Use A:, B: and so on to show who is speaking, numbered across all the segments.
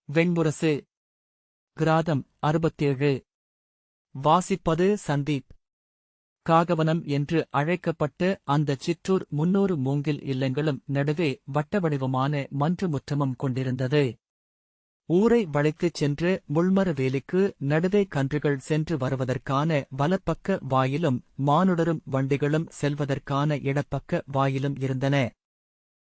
A: வெண்முரசு. கிராதம் 67. வாசிப்பது சந்தீப். காகவனம் என்று அழைக்கப்பட்ட அந்தச் சிற்றூர் 300 மூங்கில் இல்லங்களும் நடுவே வட்டவடிவமான மன்று முற்றமும் கொண்டிருந்தது. ஊரை வளைத்துச் சென்று முள்மர வேலிக்கு நடுவே கன்றுகள் சென்று வருவதற்கான வலப்பக்க வாயிலும் மானுடரும் வண்டிகளும் செல்வதற்கான இடப்பக்க வாயிலும் இருந்தன.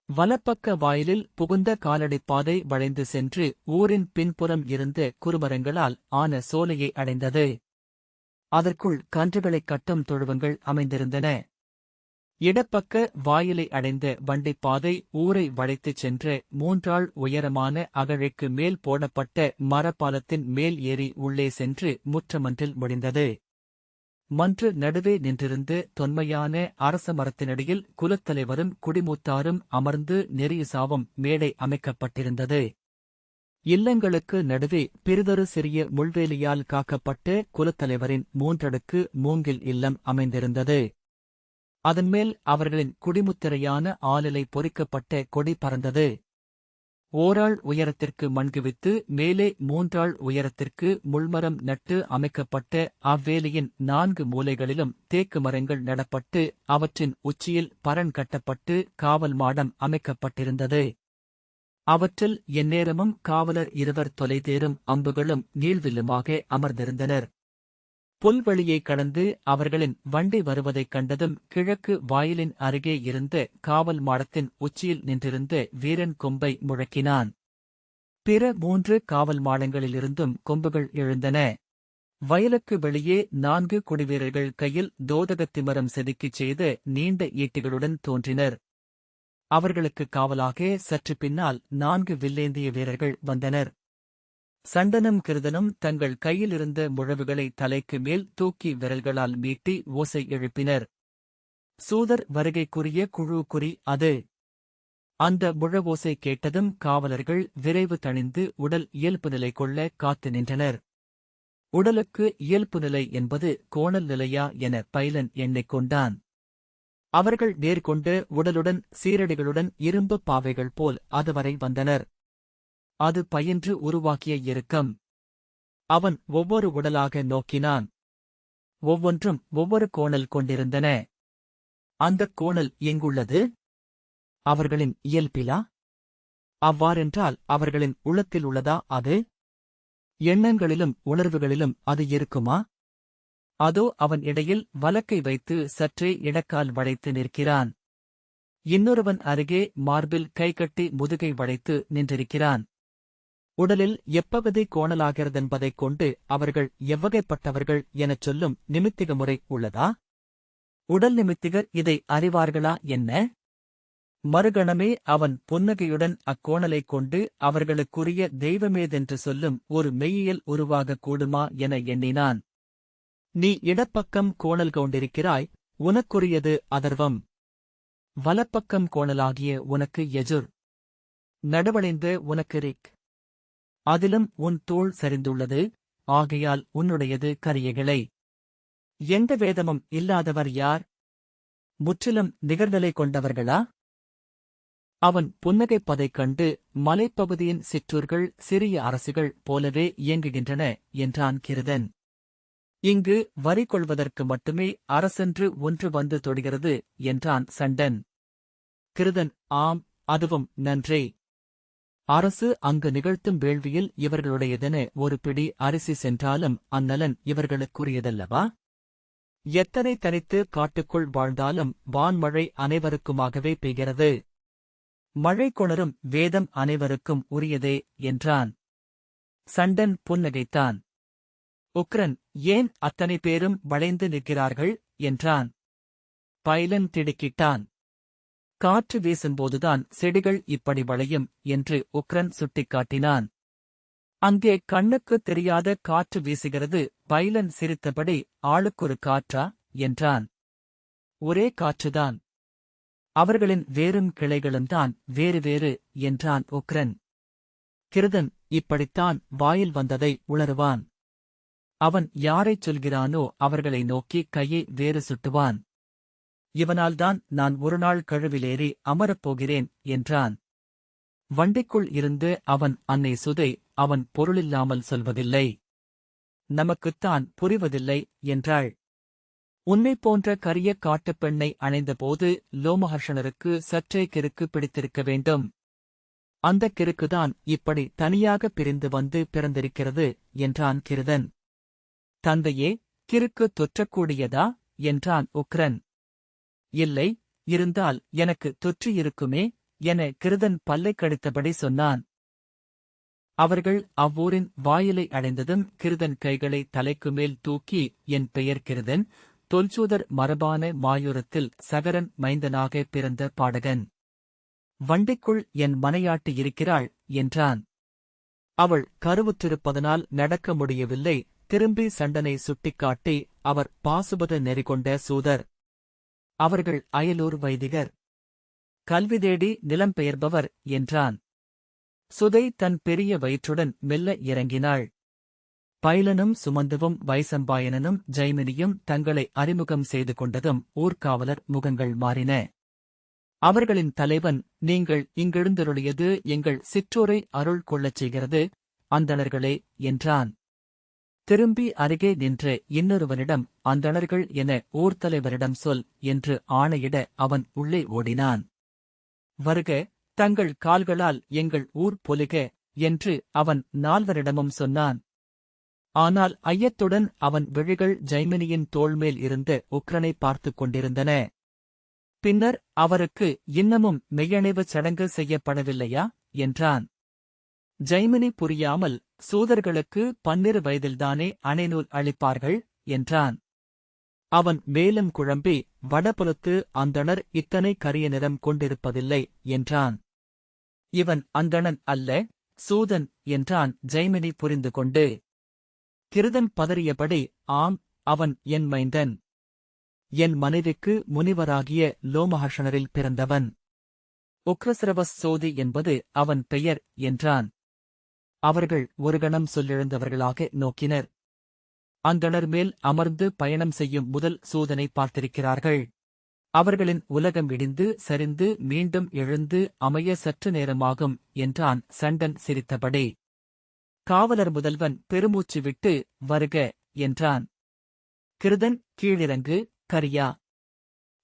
A: வலப்பக்க வாயிலில் புகுந்த காலடிப்பாதை வளைந்து சென்று ஊரின் பின்புறம் இருந்த குறுமரங்களால் ஆன சோலையை அடைந்தது. அதற்குள் கன்றுகளைக் கட்டும் தொழுவங்கள் அமைந்திருந்தன. இடப்பக்க வாயிலை அடைந்த வண்டிப்பாதை ஊரை வளைத்துச் சென்ற 3 ஆள் உயரமான அகழைக்கு மேல் போடப்பட்ட மரப்பாலத்தின் மேல் ஏறி உள்ளே சென்று முற்றமன்றில் முடிந்தது. மன்று நடுவே நின்றிருந்து தொன்மையான அரச மரத்தினடியில் குலத்தலைவரும் குடிமூத்தாரும் அமர்ந்து நெறியுசாவும் மேடை அமைக்கப்பட்டிருந்தது. இல்லங்களுக்கு நடுவே பிறிதொரு சிறிய முள்வேலியால் காக்கப்பட்ட குலத்தலைவரின் 3 அடுக்கு மூங்கில் இல்லம் அமைந்திருந்தது. அதன்மேல் அவர்களின் குடிமுத்திரையான ஆலிலை பொறிக்கப்பட்ட கொடி பறந்தது. 1 ஆள் உயரத்திற்கு மண்குவித்து மேலே 3 ஆள் உயரத்திற்கு முள்மரம் நட்டு அமைக்கப்பட்ட அவ்வேலியின் 4 மூலைகளிலும் தேக்கு மரங்கள் நடப்பட்டு அவற்றின் உச்சியில் பரண் கட்டப்பட்டு காவல் மாடம் அமைக்கப்பட்டிருந்தது. அவற்றில் எந்நேரமும் காவலர் 2 தொலைதேரும் அம்புகளும் நீள்வில்லுமாக அமர்ந்திருந்தனர். புல்வெளியை கடந்து அவர்களின் வண்டி வருவதைக் கண்டதும் கிழக்கு வாயிலின் அருகே இருந்த காவல் மாடத்தின் உச்சியில் நின்றிருந்த வீரன் கொம்பை முழக்கினான். பிற 3 காவல் மாடங்களிலிருந்தும் கொம்புகள் எழுந்தன. வயலுக்கு வெளியே 4 குடிவீரர்கள் கையில் தோதகத்திமரம் செதுக்கிச் செய்த நீண்ட ஈட்டிகளுடன் தோன்றினர். அவர்களுக்கு காவலாக சற்று பின்னால் 4 வில்லேந்திய வீரர்கள் வந்தனர். சண்டனும் கிருதனும் தங்கள் கையிலிருந்த முழவுகளை தலைக்கு மேல் தூக்கி விரல்களால் மீட்டி ஓசை எழுப்பினர். சூதர் வருகைக்குரிய குழு அது. அந்த முழவோசை கேட்டதும் காவலர்கள் விரைவு தணிந்து உடல் இயல்பு நிலை கொள்ள காத்து நின்றனர். உடலுக்கு இயல்பு நிலை என்பது கோணல் நிலையா என பைலன் எண்ணிக்கொண்டான். அவர்கள் நேர்கொண்ட உடலுடன் சீரடிகளுடன் இரும்பு பாவைகள் போல் அதுவரை வந்தனர். அது பயின்று உருவாக்கிய இறுக்கம். அவன் ஒவ்வொரு உடலாக நோக்கினான். ஒவ்வொன்றும் ஒவ்வொரு கோணல் கொண்டிருந்தன. அந்தக் கோணல் எங்குள்ளது? அவர்களின் இயல்பிலா? அவ்வாறென்றால் அவர்களின் உள்ளத்தில் உள்ளதா அது? எண்ணங்களிலும் உணர்வுகளிலும் அது இருக்குமா? அதோ அவன் இடையில் வலக்கை வைத்து சற்றே இடக்கால் வளைத்து நிற்கிறான். இன்னொருவன் அருகே மார்பில் கைகட்டி முதுகை வளைத்து நின்றிருக்கிறான். உடலில் எப்பகுதி கோணலாகிறதென்பதைக் கொண்டு அவர்கள் எவ்வகைப்பட்டவர்கள் எனச் சொல்லும் நிமித்திக முறை உள்ளதா? உடல் நிமித்திகர் இதை அறிவார்களா என்ன? மறுகணமே அவன் புன்னகையுடன் அக்கோணலைக் கொண்டு அவர்களுக்குரிய தெய்வமேதென்று சொல்லும் ஒரு மெய்யியல் உருவாகக் கூடுமா என எண்ணினான். நீ இடப்பக்கம் கோணல் கொண்டிருக்கிறாய், உனக்குரியது அதர்வம். வலப்பக்கம் கோணலாகிய உனக்கு யஜுர். நடுவளைந்த உனக்கு ரிக். அதிலும் உன் தோள் சரிந்துள்ளது, ஆகையால் உன்னுடையது கரியகிளை. எந்த வேதமும் இல்லாதவர் யார்? முற்றிலும் நிகர்நிலை கொண்டவர்களா? அவன் புன்னகைப்பதைக் கண்டு மலைப்பகுதியின் சிற்றூர்கள் சிறிய அரசுகள் போலவே இயங்குகின்றன என்றான் கிருதன். இங்கு வரி கொள்வதற்கு மட்டுமே அரசென்று ஒன்று வந்து தொடுகிறது என்றான் சண்டன். கிருதன் ஆம், அதுவும் நன்றே. அரசு அங்கு நிகழ்த்தும் வேள்வியில் இவர்களுடையதென ஒரு பிடி அரிசி சென்றாலும் அந்நலன் இவர்களுக்குரியதல்லவா? எத்தனை தனித்து காட்டுக்குள் வாழ்ந்தாலும் வான்மழை அனைவருக்குமாகவே பெய்கிறது. மழை கொணரும் வேதம் அனைவருக்கும் உரியதே என்றான். சண்டன் புன்னகைத்தான். உக்ரன், ஏன் அத்தனை பேரும் வளைந்து நிற்கிறார்கள் என்றான். பைலன் திடுக்கிட்டான். காற்று வீசும்போதுதான் செடிகள் இப்படி வளையும் என்று உக்ரன் சுட்டிக்காட்டினான். அங்கே கண்ணுக்குத் தெரியாத காற்று வீசுகிறது. பைலன் சிரித்தபடி ஆளுக்கொரு காற்றா என்றான். ஒரே காற்றுதான். அவர்களின் வேரும் கிளைகளும்தான் வேறு வேறு என்றான் உக்ரன். கிருதன் இப்படித்தான் வாயில் வந்ததை உளறுவான். அவன் யாரைச் சொல்கிறானோ அவர்களை நோக்கி கையை வேறு சுட்டுவான். இவனால்தான் நான் ஒருநாள் கழுவிலேறி அமரப் போகிறேன் என்றான். வண்டிக்குள் இருந்து அவன் அன்னை சுதை அவன் பொருளில்லாமல் சொல்வதில்லை. நமக்குத்தான் புரிவதில்லை என்றாள். உன்னைப் போன்ற கரிய காட்டுப் பெண்ணை அணைந்தபோது லோமஹர்ஷணருக்கு சற்றே கிறுக்கு பிடித்திருக்க வேண்டும். அந்தக் கிறுக்குதான் இப்படி தனியாக பிரிந்து வந்து பிறந்திருக்கிறது என்றான் கிருதன். தந்தையே, கிறுக்கு தொற்றக்கூடியதா என்றான் உக்ரன். இல்லை, இருந்தால் எனக்கு தொற்றியிருக்குமே என கிருதன் பல்லைக் கடித்தபடி சொன்னான். அவர்கள் அவ்வூரின் வாயிலை அடைந்ததும் கிருதன் கைகளை தலைக்குமேல் தூக்கி, என் பெயர் கிருதன், தொல்சூதர் மரபான மாயூரத்தில் சகரன் மைந்தனாக பிறந்த பாடகன். வண்டிக்குள் என் மனையாட்டி இருக்கிறாள் என்றான். அவள் கருவுற்றிருப்பதனால் நடக்க முடியவில்லை. திரும்பி சண்டனை சுட்டிக்காட்டி, அவர் பாசுபத நெறிகொண்ட சூதர். அவர்கள் அயலூர் வைதிகர். கல்வி தேடி நிலம் பெயர்பவர் என்றான். சுதை தன் பெரிய வயிற்றுடன் மெல்ல இறங்கினாள். பைலனும் சுமந்துவும் வைசம்பாயனனும் ஜெய்மினியும் தங்களை அறிமுகம் செய்து கொண்டதும் ஊர்காவலர் முகங்கள் மாறின. அவர்களின் தலைவன், நீங்கள் இங்கெழுந்தருளியது எங்கள் சிற்றோரை அருள் கொள்ளச் செய்கிறது, அந்தணர்களே என்றான். திரும்பி அருகே நின்ற இன்னொருவனிடம், அந்தணர்கள் என ஊர்த்தலைவரிடம் சொல் என்று ஆணையிட அவன் உள்ளே ஓடினான். வருக, தங்கள் கால்களால் எங்கள் ஊர் பொலிக என்று அவன் நால்வரிடமும் சொன்னான். ஆனால் ஐயத்துடன் அவன் விழிகள் ஜெய்மினியின் தோள்மேல் இருந்த உக்ரனை பார்த்துக் கொண்டிருந்தன. பின்னர் அவருக்கு இன்னமும் மெய்யணைவு சடங்கு செய்யப்படவில்லையா என்றான். ஜெய்மினி புரியாமல், சூதர்களுக்கு 12 வயதில்தானே அணைநூல் அளிப்பார்கள் என்றான். அவன் மேலும் குழம்பி, வடபுலத்து அந்தணர் இத்தனை கரிய நிறம் கொண்டிருப்பதில்லை என்றான். இவன் அந்தணன் அல்ல, சூதன் என்றான் ஜெய்மினி புரிந்து கொண்டு. கிருதன் பதறியபடி, ஆம், அவன் என் மைந்தன். என் மனைவிக்கு முனிவராகிய லோமஹர்ஷணரில் பிறந்தவன். உக்ரசிரவஸ் சோதி என்பது அவன் பெயர் என்றான். அவர்கள் ஒரு கணம் சொல்லெழுந்தவர்களாக நோக்கினர். அந்தணர் மேல் அமர்ந்து பயணம் செய்யும் முதல் சூதனை பார்த்திருக்கிறார்கள். அவர்களின் உலகம் இடிந்து சரிந்து மீண்டும் எழுந்து அமைய சற்று நேரமாகும் என்றான் சண்டன் சிரித்தபடி. காவலர் முதல்வன் பெருமூச்சு விட்டு, வருக என்றான். கிருதன், கீழிறங்கு, கரியா.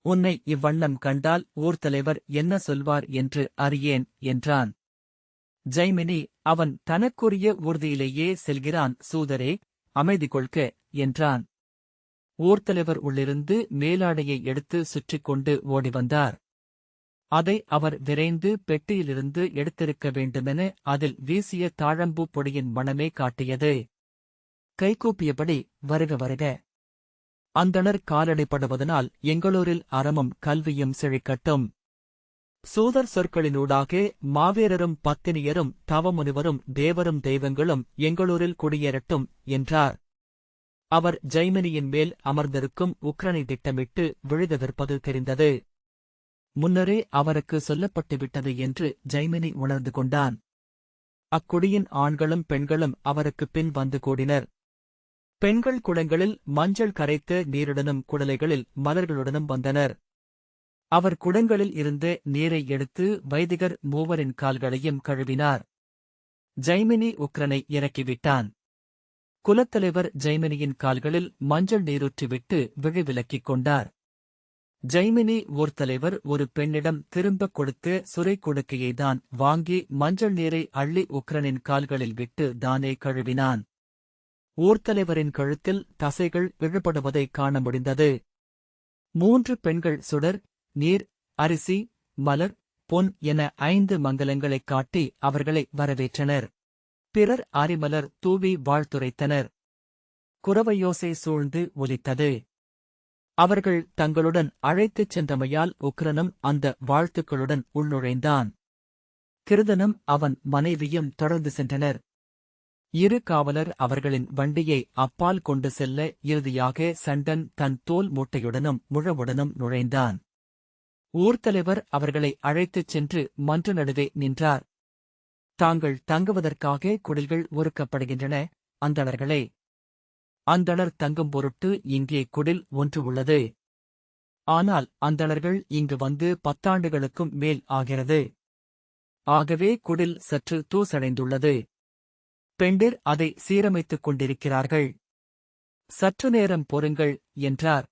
A: உன்னை இவ்வண்ணம் கண்டால் ஊர்த்தலைவர் என்ன சொல்வார் என்று அறியேன் என்றான். ஜெய்மினி, அவன் தனக்குரிய ஊர்தியிலேயே செல்கிறான் சூதரே, அமைதி கொள்க என்றான். ஊர்த்தலைவர் உள்ளிருந்து மேலாடையை எடுத்து சுற்றிக் கொண்டு ஓடிவந்தார். அதை அவர் விரைந்து பெட்டியிலிருந்து எடுத்திருக்க வேண்டுமென அதில் வீசிய தாழம்பூ பொடியின் மணமே காட்டியது. கைகூப்பியபடி, வருக வருக. அந்தணர் காலடிப்படுவதனால் எங்களூரில் அறமும் கல்வியும் செழிக்கட்டும். சூதர் சொற்களினூடாக மாவேரரும் பத்தினியரும் தவமுனிவரும் தேவரும் தெய்வங்களும் எங்களூரில் குடியேறட்டும் என்றார். அவர் ஜெய்மினியின் மேல் அமர்ந்திருக்கும் உக்ரனை திட்டமிட்டு விழுதவிருப்பது தெரிந்தது. முன்னரே அவருக்கு சொல்லப்பட்டுவிட்டது என்று ஜெய்மினி உணர்ந்து கொண்டான். அக்குடியின் ஆண்களும் பெண்களும் அவருக்குப் பின் வந்து கூடினர். பெண்கள் குடங்களில் மஞ்சள் கரைத்த நீருடனும் குடலைகளில் மலர்களுடனும் வந்தனர். அவர் குடங்களில் இருந்த நீரை எடுத்து வைதிகர் மூவரின் கால்களையும் கழுவினார். ஜெய்மினி உக்ரனை இறக்கிவிட்டான். குலத்தலைவர் ஜெய்மினியின் கால்களில் மஞ்சள் நீரூற்றிவிட்டு விழிவிலக்கிக் கொண்டார். ஜெய்மினி ஊர்த்தலைவர் ஒரு பெண்ணிடம் திரும்பக் கொடுத்து சுரை கொடுக்கையைதான் வாங்கி மஞ்சள் நீரை அள்ளி உக்ரனின் கால்களில் விட்டு தானே கழுவினான். ஊர்த்தலைவரின் கழுத்தில் தசைகள் இழுபடுவதைக் காண முடிந்தது. 3 பெண்கள் சுடர், நீர், அரிசி, மலர், பொன் என 5 மங்கலங்களைக் காட்டி அவர்களை வரவேற்றனர். பிறர் அரிமலர் தூவி வாழ்த்துரைத்தனர். குரவையோசை சூழ்ந்து ஒலித்தது. அவர்கள் தங்களுடன் அழைத்துச் சென்றமையால் உக்ரனும் அந்த வாழ்த்துக்களுடன் உள்நுழைந்தான். கிருதனும் அவன் மனைவியும் தொடர்ந்து சென்றனர். 2 காவலர் அவர்களின் வண்டியை அப்பால் கொண்டு செல்ல இறுதியாக சண்டன் தன் தோல் மூட்டையுடனும் முழவுடனும் நுழைந்தான். ஊர்த்தலைவர் அவர்களை அழைத்துச் சென்று மன்று நடுவே நின்றார். தாங்கள் தங்குவதற்காக குடில்கள் ஒதுக்கப்படுகின்றன, அந்தணர்களே. அந்தணர் தங்கும் பொருட்டு இங்கே குடில் ஒன்று உள்ளது. ஆனால் அந்தணர்கள் இங்கு வந்து 10 ஆண்டுகளுக்கும் மேல் ஆகிறது. ஆகவே குடில் சற்று தூசடைந்துள்ளது. பெண்டிர் அதை சீரமைத்துக் கொண்டிருக்கிறார்கள். சற்று நேரம் பொறுங்கள் என்றார்.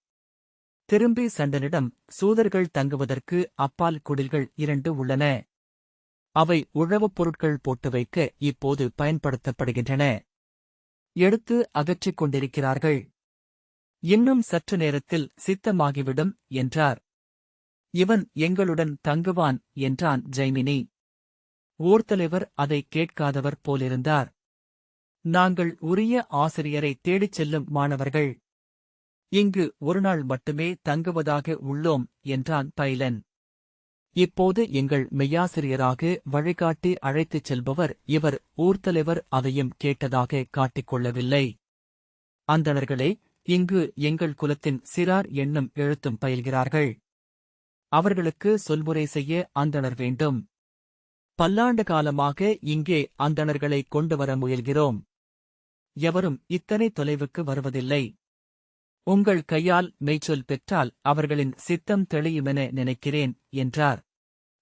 A: திரும்பி சண்டனிடம், சூதர்கள் தங்குவதற்கு அப்பால் குடில்கள் 2 உள்ளன. அவை உழவுப் பொருட்கள் போட்டு வைக்க இப்போது பயன்படுத்தப்படுகின்றன. எடுத்து அகற்றிக் கொண்டிருக்கிறார்கள். இன்னும் சற்று நேரத்தில் சித்தமாகிவிடும் என்றார். இவன் எங்களுடன் தங்குவான் என்றான் ஜெய்மினி. ஊர்த்தலைவர் அதை கேட்காதவர் போலிருந்தார். நாங்கள் உரிய ஆசிரியரை தேடிச் செல்லும் மாணவர்கள். இங்கு 1 நாள் மட்டுமே தங்குவதாக உள்ளோம் என்றான் பைலன். இப்போது எங்கள் மெய்யாசிரியராக வழிகாட்டி அழைத்துச் செல்பவர் இவர். ஊர்த்தலைவர் அதையும் கேட்டதாக காட்டிக்கொள்ளவில்லை. அந்தணர்களே, இங்கு எங்கள் குலத்தின் சிறார் என்னும் எழுத்தும் பயில்கிறார்கள். அவர்களுக்கு சொல்முறை செய்ய அந்தணர் வேண்டும். பல்லாண்டு காலமாக இங்கே அந்தணர்களை கொண்டு வர முயல்கிறோம். எவரும் இத்தனை தொலைவுக்கு வருவதில்லை. உங்கள் கையால் மெய்ச்சொல் பெற்றால் அவர்களின் சித்தம் தெளியுமென நினைக்கிறேன் என்றார்.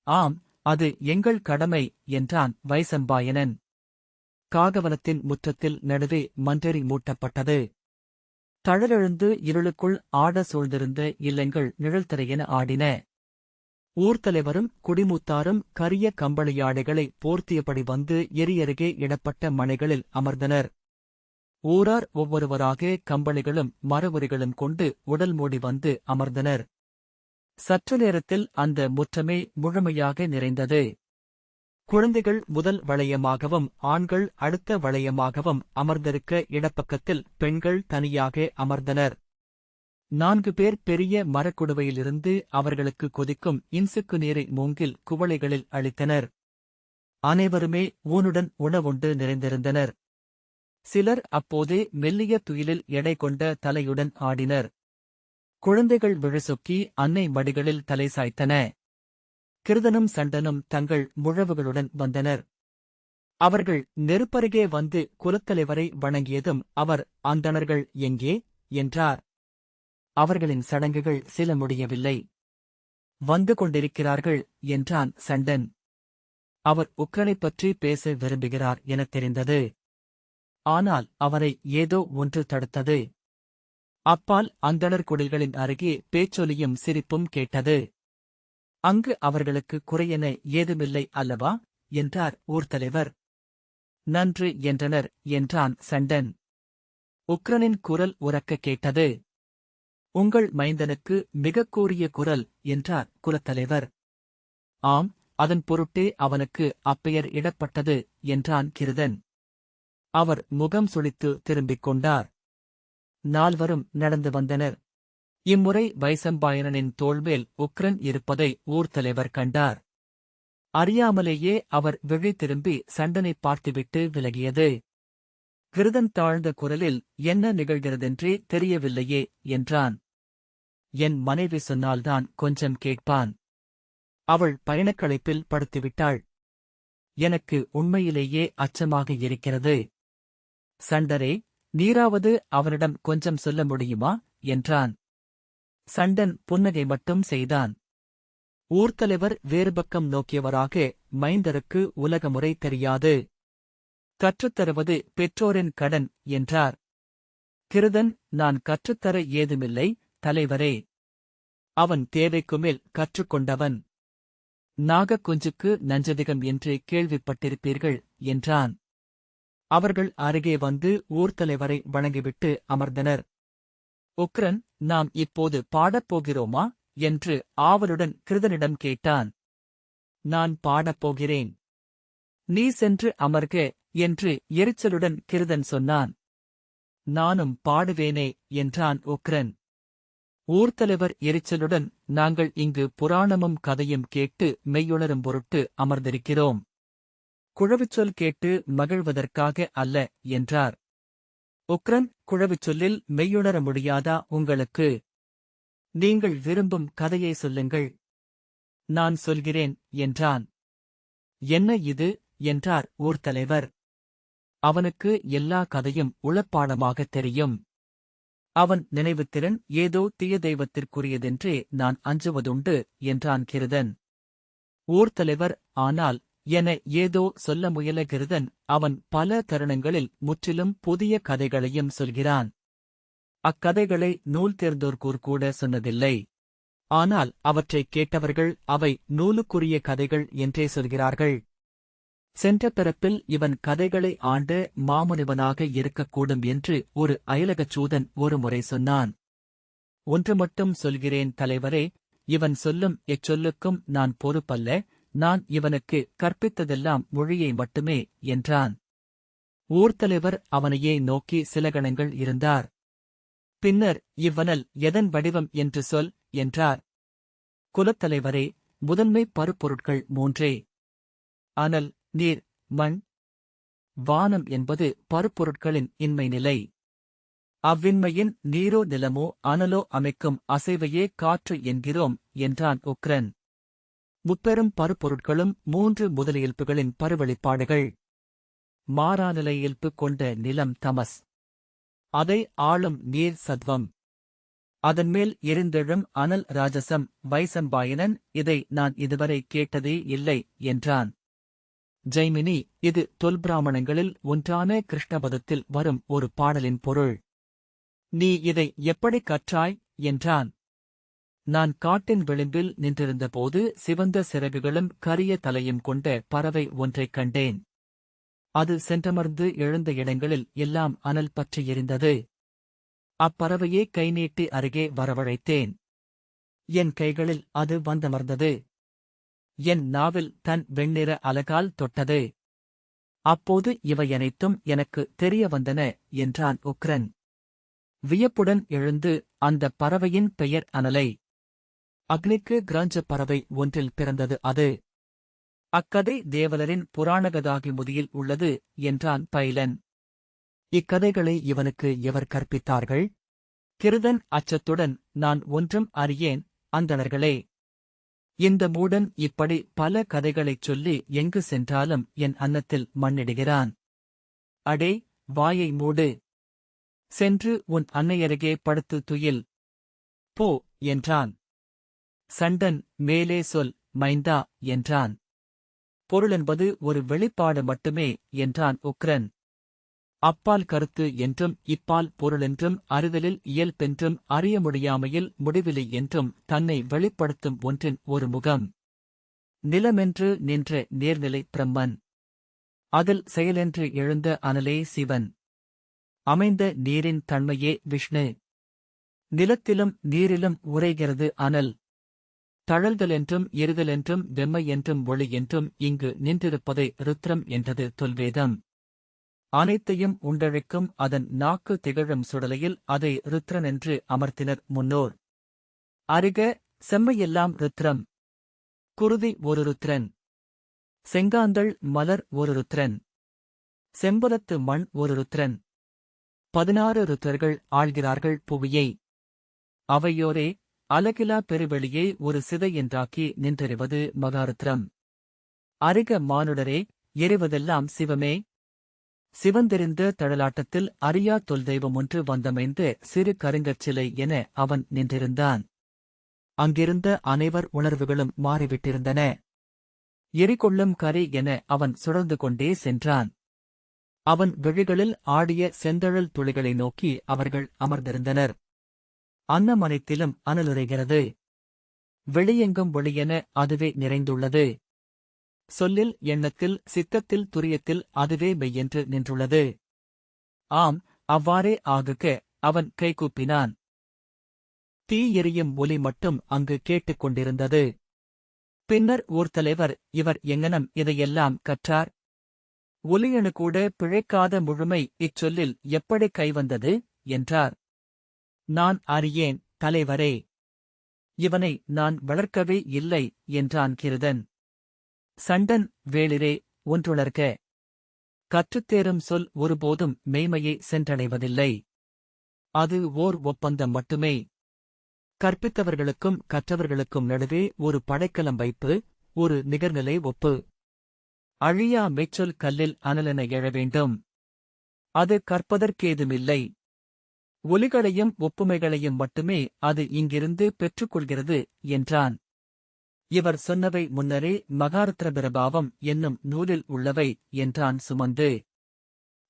A: ஆம், அது எங்கள் கடமை என்றான் வைசம்பாயனன். காகவனத்தின் முற்றத்தில் நடுவே மன்றரி மூட்டப்பட்டது. தழலெழுந்து இருளுக்குள் ஆட சூழ்ந்திருந்த இல்லங்கள் நிழல்தரையென ஆடின. ஊர்த்தலைவரும் குடிமூத்தாரும் கரிய கம்பளியாடைகளை போர்த்தியபடி வந்து எரியருகே இடப்பட்ட மனைகளில் அமர்ந்தனர். ஊரார் ஒவ்வொருவராக கம்பளிகளும் மரவுரிகளும் கொண்டு உடல் மூடி வந்து அமர்ந்தனர். சற்று நேரத்தில் அந்த முற்றமே முழுமையாக நிறைந்தது. குழந்தைகள் முதல் வளையமாகவும் ஆண்கள் அடுத்த வளையமாகவும் அமர்ந்திருக்க இடப்பக்கத்தில் பெண்கள் தனியாக அமர்ந்தனர். 4 பேர் பெரிய மரக்குடுவையிலிருந்து அவர்களுக்கு கொதிக்கும் இன்சுக்கு நீரை மூங்கில் குவளைகளில் அளித்தனர். அனைவருமே ஊனுடன் உணவுண்டு நிறைந்திருந்தனர். சிலர் அப்போதே மெல்லிய துயிலில் எடை கொண்ட தலையுடன் ஆடினர். குழந்தைகள் விழுசொக்கி அன்னை மடிகளில் தலை சாய்த்தன. கிருதனும் சண்டனும் தங்கள் முழவுகளுடன் வந்தனர். அவர்கள் நெருப்பருகே வந்து குலத்தலைவரை வணங்கியதும் அவர், அந்தணர்கள் எங்கே என்றார். அவர்களின் சடங்குகள் சில முடியவில்லை. வந்து கொண்டிருக்கிறார்கள் என்றான் சண்டன். அவர் உக்ரனைப் பற்றி பேச விரும்புகிறார் எனத் தெரிந்தது. ஆனால் அவரை ஏதோ ஒன்று தடுத்தது. அப்பால் அந்தணர் குடில்களின் அருகே பேச்சொலியும் சிரிப்பும் கேட்டது. அங்கு அவர்களுக்கு குறையென ஏதுமில்லை அல்லவா என்றார் ஊர்த்தலைவர். நன்று என்றனர் என்றான் சண்டன். உக்ரனின் குரல் உரக்க கேட்டது. உங்கள் மைந்தனுக்கு மிகக் கூரிய குரல் என்றார் குலத்தலைவர். ஆம், அதன் பொருட்டே அவனுக்கு அப்பெயர் இடப்பட்டது என்றான் கிருதன். அவர் முகம் சுளித்து திரும்பிக் கொண்டார். 4வரும் நடந்து வந்தனர். இம்முறை வைசம்பாயனனின் தோள்மேல் உக்ரன் இருப்பதை ஊர்த்தலைவர் கண்டார். அறியாமலேயே அவர் விழி திரும்பி சண்டனைப் பார்த்துவிட்டு விலகியது. கிருதன் தாழ்ந்த குரலில், என்ன நிகழ்கிறதென்றே தெரியவில்லையே என்றான். என் மனைவி சொன்னால்தான் கொஞ்சம் கேட்பான். அவள் பயணக்களைப்பில் படுத்துவிட்டாள். எனக்கு உண்மையிலேயே அச்சமாக இருக்கிறது. சண்டரே, நீராவது அவனிடம் கொஞ்சம் சொல்ல முடியுமா என்றான். சண்டன் புன்னகை மட்டும் செய்தான். ஊர்த்தலைவர் வேறுபக்கம் நோக்கியவராக, மைந்தருக்கு உலகமுறை தெரியாது. கற்றுத்தருவது பெற்றோரின் கடன் என்றார். கிருதன், நான் கற்றுத்தர ஏதுமில்லை தலைவரே. அவன் தேவைக்குமேல் கற்றுக்கொண்டவன். நாகக்குஞ்சுக்கு நஞ்சதிகம் என்று கேள்விப்பட்டிருப்பீர்கள் என்றான். அவர்கள் அருகே வந்து ஊர்த்தலைவரை வணங்கிவிட்டு அமர்ந்தனர். உக்ரன், நாம் இப்போது பாடப் போகிறோமா என்று ஆவலுடன் கிருதனிடம் கேட்டான். நான் பாடப் போகிறேன். நீ சென்று அமர்க என்று எரிச்சலுடன் கிருதன் சொன்னான். நானும் பாடுவேனே என்றான் உக்ரன். ஊர்த்தலைவர் எரிச்சலுடன், நாங்கள் இங்கு புராணமும் கதையும் கேட்டு மெய்யுணரும் பொருட்டு அமர்ந்திருக்கிறோம். குழவிச்சொல் கேட்டு மகிழ்வதற்காக அல்ல என்றார். உக்ரன், குழவிச்சொல்லில் மெய்யுணர முடியாதா உங்களுக்கு? நீங்கள் விரும்பும் கதையை சொல்லுங்கள். நான் சொல்கிறேன் என்றான். என்ன இது என்றார் ஊர்த்தலைவர். அவனுக்கு எல்லா கதையும் உளப்பாடமாகத் தெரியும். அவன் நினைவுத்திறன் ஏதோ தீய தெய்வத்திற்குரியதென்றே நான் அஞ்சுவதுண்டு என்றான் கிருதன். ஊர்த்தலைவர், ஆனால் என ஏதோ சொல்ல முயல கிருதன் அவன் பல தருணங்களில் முற்றிலும் புதிய கதைகளையும் சொல்கிறான். அக்கதைகளை நூல் தேர்ந்தோர்கூர் கூட சொன்னதில்லை. ஆனால் அவற்றைக் கேட்டவர்கள் அவை நூலுக்குரிய கதைகள் என்றே சொல்கிறார்கள். சென்ற பிறப்பில் இவன் கதைகளை ஆண்ட மாமுனிவனாக இருக்கக்கூடும் என்று ஒரு அயலகச் சூதன் ஒருமுறை சொன்னான். ஒன்று மட்டும் சொல்கிறேன் தலைவரே, இவன் சொல்லும் எச்சொல்லுக்கும் நான் பொறுப்பல்ல, நான் இவனுக்கு கற்பித்ததெல்லாம் மொழியை மட்டுமே என்றான். ஊர்த்தலைவர் அவனையே நோக்கி சில கணங்கள் இருந்தார். பின்னர் இவ்வனல் எதன் வடிவம் என்று சொல் என்றார். குலத்தலைவரே, முதன்மை பருப்பொருட்கள் மூன்றே: அனல், நீர், மண். வானம் என்பது பருப்பொருட்களின் இன்மை நிலை. அவ்வின்மையின் நீரோ நிலமோ அனலோ அமைக்கும் அசைவையே காற்று என்கிறோம் என்றான் உக்ரன். முப்பெரும் பருப்பொருட்களும் மூன்று முதலியல்புகளின் பருவெளிப்பாடுகள். மாறாநிலை இயல்பு கொண்ட நிலம் தமஸ். அதை ஆளும் நீர் சத்வம். அதன்மேல் எரிந்தெழும் அனல் ராஜசம் வைசம்பாயனன். இதை நான் இதுவரை கேட்டதே இல்லை என்றான். ஜெய்மினி, இது தொல்பிராமணங்களில் ஒன்றான கிருஷ்ணபதத்தில் வரும் ஒரு பாடலின் பொருள். நீ இதை எப்படி கற்றாய் என்றான். நான் காட்டின் விளிம்பில் நின்றிருந்தபோது சிவந்த சிறகுகளும் கரிய தலையும் கொண்ட பறவை ஒன்றைக் கண்டேன். அது சென்றமர்ந்து எழுந்த இடங்களில் எல்லாம் அனல் பற்றி எரிந்தது. அப்பறவையே கை நீட்டி அருகே வரவழைத்தேன். என் கைகளில் அது வந்தமர்ந்தது. என் நாவில் தன் வெண்ணிற அலகால் தொட்டது. அப்போது இவையனைத்தும் எனக்கு தெரிய வந்தன என்றான் உக்ரன். வியப்புடன் எழுந்து அந்தப் பறவையின் பெயர் அனலை. அக்னிக்கு கிராஞ்ச பறவை ஒன்றில் பிறந்தது அது. அக்கதை தேவலரின் புராணகதாகி முதியில் உள்ளது என்றான் பைலன். இக்கதைகளை இவனுக்கு எவர் கற்பித்தார்கள்? கிருதன் அச்சத்துடன், நான் ஒன்றும் அறியேன் அந்தணர்களே. இந்த மூடன் இப்படி பல கதைகளைச் சொல்லி எங்கு சென்றாலும் என் அன்னத்தில் மண்ணிடுகிறான். அடே, வாயை மூடு. சென்று உன் அன்னையருகே படுத்து துயில். போ என்றான். சண்டன் மேலே சொல் மைந்தா என்றான். பொருளென்பது ஒரு வெளிப்பாடு மட்டுமே என்றான் உக்ரன். அப்பால் கருத்து என்றும் இப்பால் பொருளென்றும் அறிதலில் இயல்பென்றும் அறிய முடியாமையில் முடிவிலி என்றும் தன்னை வெளிப்படுத்தும் ஒன்றின் ஒரு முகம். நிலமென்று நின்ற நேர்நிலை பிரம்மன். அதில் செயலென்று எழுந்த அனலே சிவன். அமைந்த நீரின் தன்மையே விஷ்ணு. நிலத்திலும் நீரிலும் உறைகிறது அனல். தழல்தலென்றும் எரிதலென்றும் வெம்மை என்றும் ஒளி என்றும் இங்கு நின்றிருப்பதை ருத்ரம் என்றது தொல்வேதம். அனைத்தையும் உண்டழைக்கும் அதன் நாக்கு திகழும் சுடலையில் அதை ருத்ரனென்று அமர்த்தினர் முன்னோர். அருக, செம்மையெல்லாம் ருத்ரம். குருதி ஒரு ருத்ரன். செங்காந்தள் மலர் ஒரு ருத்ரன். செம்பலத்து மண் ஒரு ருத்ரன். 16 ருத்ரர்கள் ஆள்கிறார்கள் புவியை. அவையோரே அலகிலா பெருவெளியை ஒரு சிதை என்றாக்கி நின்றெறிவது மகாருத்ரம். அருக மானுடரே, எறிவதெல்லாம் சிவமே. சிவந்தெறிந்த தழலாட்டத்தில் அறியா தொல்தெய்வம் ஒன்று வந்தமைந்த சிறு கருங்கற்சிலை என அவன் நின்றிருந்தான். அங்கிருந்த அனைவர் உணர்வுகளும் மாறிவிட்டிருந்தன. எரிகொள்ளும் கரை என அவன் சுழர்ந்து கொண்டே சென்றான். அவன் விழிகளில் ஆடிய செந்தழல் துளிகளை நோக்கி அவர்கள் அமர்ந்திருந்தனர். அன்னமனைத்திலும் அனலுரைகிறது. வெளியெங்கும் ஒளியென அதுவே நிறைந்துள்ளது. சொல்லில் எண்ணத்தில் சித்தத்தில் துரியத்தில் அதுவே மெய்யென்று நின்றுள்ளது. ஆம், அவ்வாறே ஆகுக. அவன் கைகூப்பினான். தீ எரியும் ஒலி மட்டும் அங்கு கேட்டுக் கொண்டிருந்தது. பின்னர் ஊர்த்தலைவர், இவர் எங்கனம் இதையெல்லாம் கற்றார்? ஒலியணு கூட பிழைக்காத முழுமை இச்சொல்லில் எப்படி கைவந்தது என்றார். நான் அறியேன் தலைவரே. இவனை நான் வளர்க்கவே இல்லை என்றான் கிருதன். சண்டன், வேளிரே, ஒன்றுணர்க. கற்றுத்தேரும் சொல் ஒருபோதும் மெய்மையை சென்றடைவதில்லை. அது ஓர் ஒப்பந்தம் மட்டுமே. கற்பித்தவர்களுக்கும் கற்றவர்களுக்கும் நடுவே ஒரு படைக்கலம் வைப்பு, ஒரு நிகர்நிலை ஒப்பு. அழியா மெச்சொல் கல்லில் அனலென எழ வேண்டும். அது கற்பதற்கேதுமில்லை. ஒலிகளையும் ஒப்புமைகளையும் மட்டுமே அது இங்கிருந்து பெற்றுக்கொள்கிறது என்றான். இவர் சொன்னவை முன்னரே மகாரத்ர பிரபாவம் என்னும் நூலில் உள்ளவை என்றான் சுமந்து.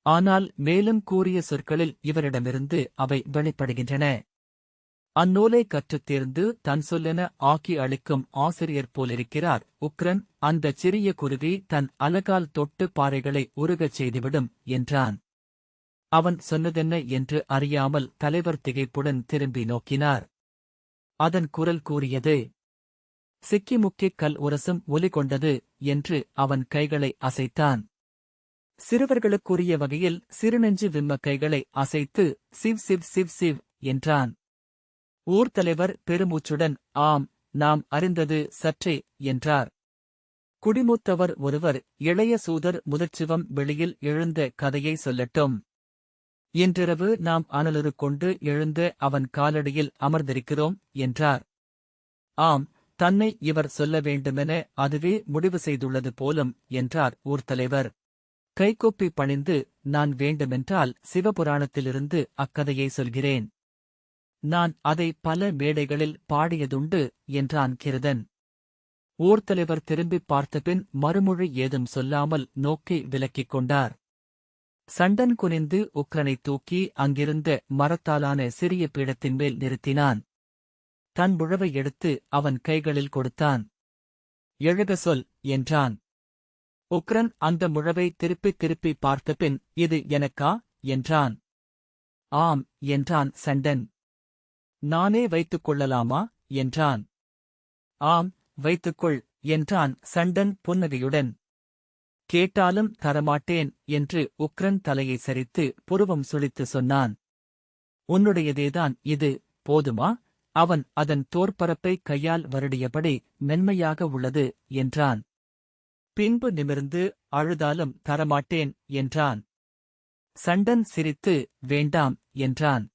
A: ஆனால் மேலும் கூறிய சொற்களில் இவரிடமிருந்து அவை வெளிப்படுகின்றன. அந்நூலை கற்றுத் தேர்ந்து தன் சொல்லென ஆக்கி அளிக்கும் ஆசிரியர் போலிருக்கிறார் உக்ரன். அந்தச் சிறிய குருவி தன் அலகால் தொட்டு பாறைகளை உருகச் செய்துவிடும் என்றான். அவன் சொன்னதென்ன என்று அறியாமல் தலைவர் திகைப்புடன் திரும்பி நோக்கினார். அதன் குரல் கூறியது. சிக்கி முக்கிக் கல் உரசும் ஒலி கொண்டது என்று அவன் கைகளை அசைத்தான். சிறுவர்களுக்குரிய வகையில் சிறுநெஞ்சு விம்ம கைகளை அசைத்து சிவ் சிவ் சிவ் சிவ் என்றான். ஊர்த்தலைவர் பெருமூச்சுடன் ஆம், நாம் அறிந்தது சற்றே என்றார். குடிமூத்தவர் ஒருவர் இளைய சூதர் முதற்சிவம் வெளியில் எழுந்த கதையை சொல்லட்டும். இன்றிரவு நாம் அனலுரு கொண்டு எழுந்த அவன் காலடியில் அமர்ந்திருக்கிறோம் என்றார். ஆம், தன்னை இவர் சொல்ல வேண்டுமென அதுவே முடிவு செய்துள்ளது போலும் என்றார் ஊர்த்தலைவர். கைகொப்பி பணிந்து நான் வேண்டுமென்றால் சிவபுராணத்திலிருந்து அக்கதையை சொல்கிறேன். நான் அதை பல மேடைகளில் பாடியதுண்டு என்றான் கிருதன். ஊர்த்தலைவர் திரும்பிப் பார்த்தபின் மறுமொழி ஏதும் சொல்லாமல் நோக்கி விலக்கிக் கொண்டார். சண்டன் குனிந்து உக்ரனைத் தூக்கி அங்கிருந்த மரத்தாலான சிறிய பீடத்தின் மேல் நிறுத்தினான். தன் முழவை எடுத்து அவன் கைகளில் கொடுத்தான். எழுக சொல் என்றான். உக்ரன் அந்த முழவை திருப்பித் திருப்பி பார்த்தபின் இது எனக்கா என்றான். ஆம் என்றான் சண்டன். நானே வைத்துக் கொள்ளலாமா என்றான். ஆம், வைத்துக்கொள் என்றான் சண்டன் புன்னகையுடன். கேட்டாலும் தரமாட்டேன் என்று உக்ரன் தலையை சரித்து புருவம் சுளித்து சொன்னான். உன்னுடையதேதான் இது, போதுமா? அவன் அதன் தோற்பரப்பை கையால் வருடியபடி மென்மையாக உள்ளது என்றான். பின்பு நிமிர்ந்து அழுதாலும் தரமாட்டேன் என்றான். சண்டன் சிரித்து வேண்டாம் என்றான்.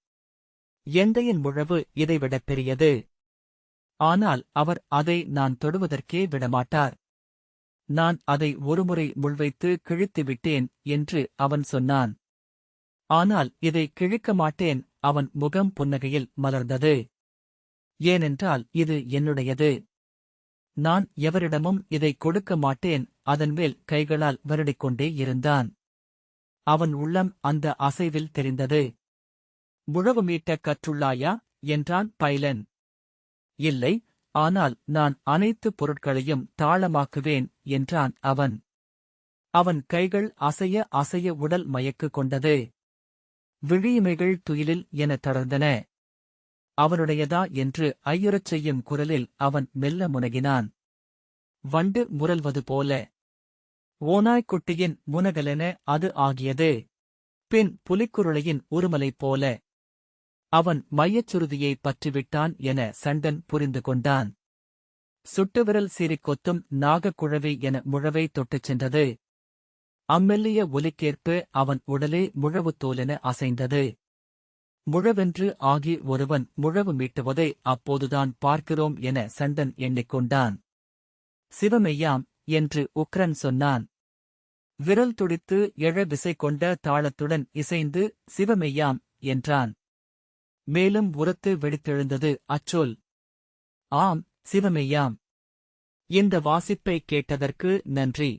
A: எந்தையின் முழவு இதைவிடப் பெரியது. ஆனால் அவர் அதை நான் தொடுவதற்கே விடமாட்டார். நான் அதை ஒருமுறை முள்வைத்து கிழித்துவிட்டேன் என்று அவன் சொன்னான். ஆனால் இதை கிழிக்க மாட்டேன். அவன் முகம் புன்னகையில் மலர்ந்தது. ஏனென்றால் இது என்னுடையது. நான் எவரிடமும் இதை கொடுக்க மாட்டேன். அதன்மேல் கைகளால் வருடிக்கொண்டே இருந்தான். அவன் உள்ளம் அந்த அசைவில் தெரிந்தது. முழவு மீட்டக் கற்றுள்ளாயா என்றான் பைலன். இல்லை, ஆனால் நான் அனைத்து பொருட்களையும் தாளமாக்குவேன் என்றான் அவன். அவன் கைகள் அசைய அசைய உடல் மயக்கு கொண்டது. விழியிமைகள் துயிலில் என தளர்ந்தன. அவனுடையதா என்று ஐயுறச் செய்யும் குரலில் அவன் மெல்ல முனகினான். வண்டு முரல்வது போல. ஓநாய்க்குட்டியின் முனகலென அது ஆகியது. பின் புலிக்குருளையின் உருமலை போல. அவன் மையச்சுருதியைப் பற்றிவிட்டான் என சண்டன் புரிந்து கொண்டான். சுட்டுவிரல் சீறிக் கொத்தும் நாகக்குழவி என முழவை தொட்டுச் சென்றது. அம்மெல்லிய ஒலிக்கேற்ப அவன் உடலே முழவுத்தோலென அசைந்தது. முழவென்று ஆகி ஒருவன் முழவு மீட்டுவதை அப்போதுதான் பார்க்கிறோம் என சண்டன் எண்ணிக்கொண்டான். சிவமெய்யாம் என்று உக்ரன் சொன்னான். விரல் துடித்து எழ விசை கொண்ட தாளத்துடன் இசைந்து சிவமெய்யாம் என்றான். மேலும் உரத்து வெடித்தெழுந்தது அச்சொல். ஆம், சிவமெய்யாம். இந்த வாசிப்பை கேட்டதற்கு நன்றி.